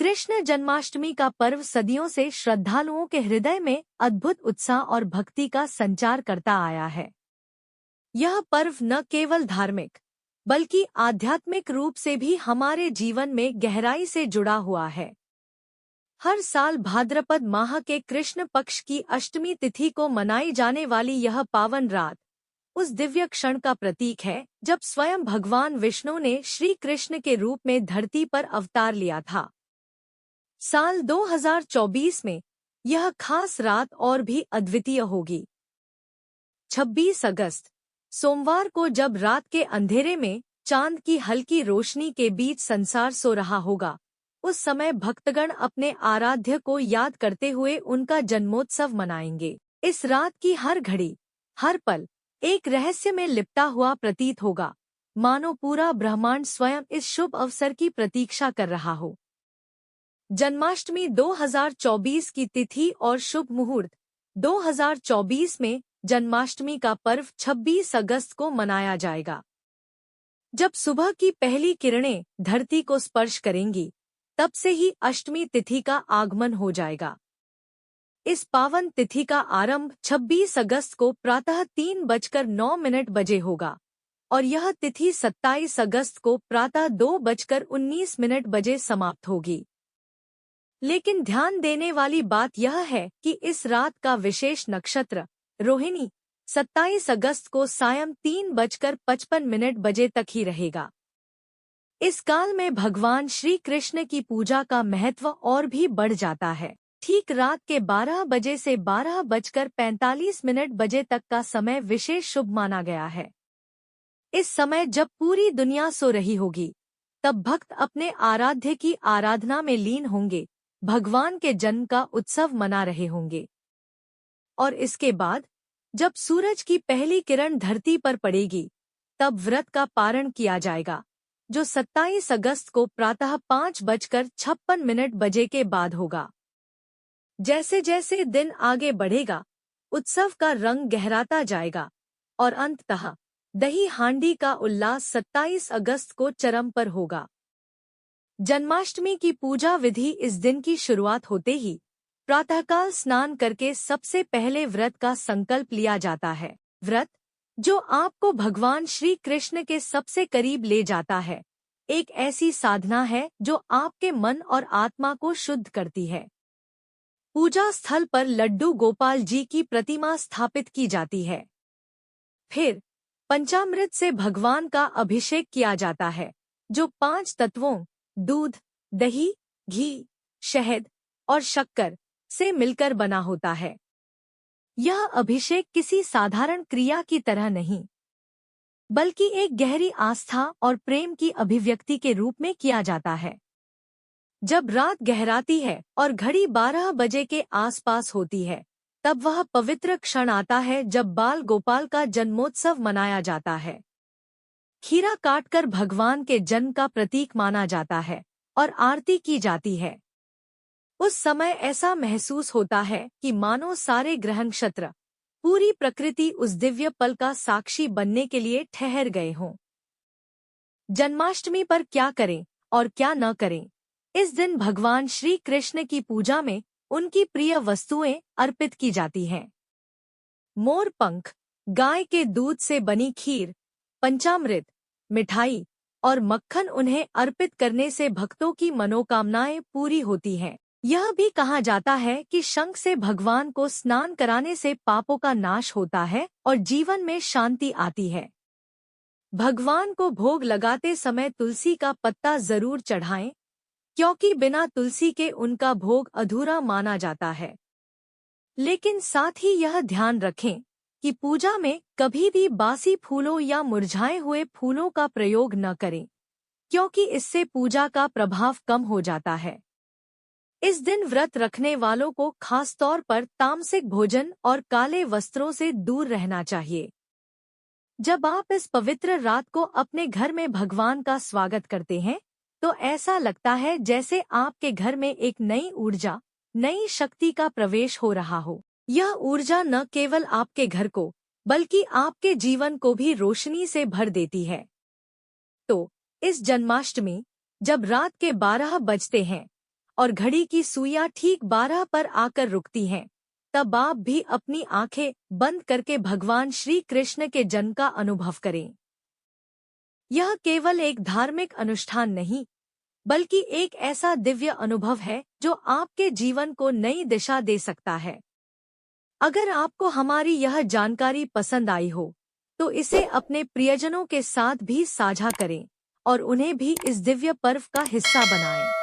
कृष्ण जन्माष्टमी का पर्व सदियों से श्रद्धालुओं के हृदय में अद्भुत उत्साह और भक्ति का संचार करता आया है। यह पर्व न केवल धार्मिक बल्कि आध्यात्मिक रूप से भी हमारे जीवन में गहराई से जुड़ा हुआ है। हर साल भाद्रपद माह के कृष्ण पक्ष की अष्टमी तिथि को मनाई जाने वाली यह पावन रात उस दिव्य क्षण का प्रतीक है जब स्वयं भगवान विष्णु ने श्री कृष्ण के रूप में धरती पर अवतार लिया था। साल 2024 में यह खास रात और भी अद्वितीय होगी। 26 अगस्त सोमवार को जब रात के अंधेरे में चांद की हल्की रोशनी के बीच संसार सो रहा होगा, उस समय भक्तगण अपने आराध्य को याद करते हुए उनका जन्मोत्सव मनाएंगे। इस रात की हर घड़ी, हर पल एक रहस्य में लिपटा हुआ प्रतीत होगा, मानो पूरा ब्रह्मांड स्वयं इस शुभ अवसर की प्रतीक्षा कर रहा हो। जन्माष्टमी 2024 की तिथि और शुभ मुहूर्त। 2024 में जन्माष्टमी का पर्व 26 अगस्त को मनाया जाएगा। जब सुबह की पहली किरणें धरती को स्पर्श करेंगी, तब से ही अष्टमी तिथि का आगमन हो जाएगा। इस पावन तिथि का आरंभ 26 अगस्त को प्रातः 3:09 बजे होगा और यह तिथि 27 अगस्त को प्रातः 2:19 बजे समाप्त होगी। लेकिन ध्यान देने वाली बात यह है कि इस रात का विशेष नक्षत्र रोहिणी 27 अगस्त को सायं 3:55 बजे तक ही रहेगा। इस काल में भगवान श्री कृष्ण की पूजा का महत्व और भी बढ़ जाता है। ठीक रात के 12 बजे से 12:45 बजे तक का समय विशेष शुभ माना गया है। इस समय जब पूरी दुनिया सो रही होगी, तब भक्त अपने आराध्य की आराधना में लीन होंगे, भगवान के जन्म का उत्सव मना रहे होंगे। और इसके बाद जब सूरज की पहली किरण धरती पर पड़ेगी, तब व्रत का पारण किया जाएगा, जो 27 अगस्त को प्रातः 5:56 बजे के बाद होगा। जैसे जैसे दिन आगे बढ़ेगा, उत्सव का रंग गहराता जाएगा और अंततः दही हांडी का उल्लास 27 अगस्त को चरम पर होगा। जन्माष्टमी की पूजा विधि। इस दिन की शुरुआत होते ही प्रातःकाल स्नान करके सबसे पहले व्रत का संकल्प लिया जाता है। व्रत, जो आपको भगवान श्री कृष्ण के सबसे करीब ले जाता है, एक ऐसी साधना है जो आपके मन और आत्मा को शुद्ध करती है। पूजा स्थल पर लड्डू गोपाल जी की प्रतिमा स्थापित की जाती है। फिर पंचामृत से भगवान का अभिषेक किया जाता है, जो 5 तत्वों दूध, दही, घी, शहद और शक्कर से मिलकर बना होता है। यह अभिषेक किसी साधारण क्रिया की तरह नहीं, बल्कि एक गहरी आस्था और प्रेम की अभिव्यक्ति के रूप में किया जाता है। जब रात गहराती है और घड़ी 12 बजे के आसपास होती है, तब वह पवित्र क्षण आता है जब बाल गोपाल का जन्मोत्सव मनाया जाता है। खीरा काटकर भगवान के जन्म का प्रतीक माना जाता है और आरती की जाती है। उस समय ऐसा महसूस होता है कि मानो सारे ग्रह नक्षत्र, पूरी प्रकृति उस दिव्य पल का साक्षी बनने के लिए ठहर गए हों। जन्माष्टमी पर क्या करें और क्या न करें। इस दिन भगवान श्री कृष्ण की पूजा में उनकी प्रिय वस्तुएं अर्पित की जाती हैं। मोर पंख, गाय के दूध से बनी खीर, पंचामृत, मिठाई और मक्खन उन्हें अर्पित करने से भक्तों की मनोकामनाएं पूरी होती हैं। यह भी कहा जाता है कि शंख से भगवान को स्नान कराने से पापों का नाश होता है और जीवन में शांति आती है। भगवान को भोग लगाते समय तुलसी का पत्ता जरूर चढ़ाएं, क्योंकि बिना तुलसी के उनका भोग अधूरा माना जाता है। लेकिन साथ ही यह ध्यान रखें कि पूजा में कभी भी बासी फूलों या मुरझाए हुए फूलों का प्रयोग न करें, क्योंकि इससे पूजा का प्रभाव कम हो जाता है। इस दिन व्रत रखने वालों को खास तौर पर तामसिक भोजन और काले वस्त्रों से दूर रहना चाहिए। जब आप इस पवित्र रात को अपने घर में भगवान का स्वागत करते हैं, तो ऐसा लगता है जैसे आपके घर में एक नई ऊर्जा, नई शक्ति का प्रवेश हो रहा हो। यह ऊर्जा न केवल आपके घर को, बल्कि आपके जीवन को भी रोशनी से भर देती है। तो इस जन्माष्टमी, जब रात के 12 बजते हैं, और घड़ी की सुइयां ठीक 12 पर आकर रुकती हैं, तब आप भी अपनी आंखें बंद करके भगवान श्री कृष्ण के जन्म का अनुभव करें। यह केवल एक धार्मिक अनुष्ठान नहीं, बल्कि एक ऐसा दिव्य अनुभव है जो आपके जीवन को नई दिशा दे सकता है। अगर आपको हमारी यह जानकारी पसंद आई हो, तो इसे अपने प्रियजनों के साथ भी साझा करें और उन्हें भी इस दिव्य पर्व का हिस्सा बनाएं।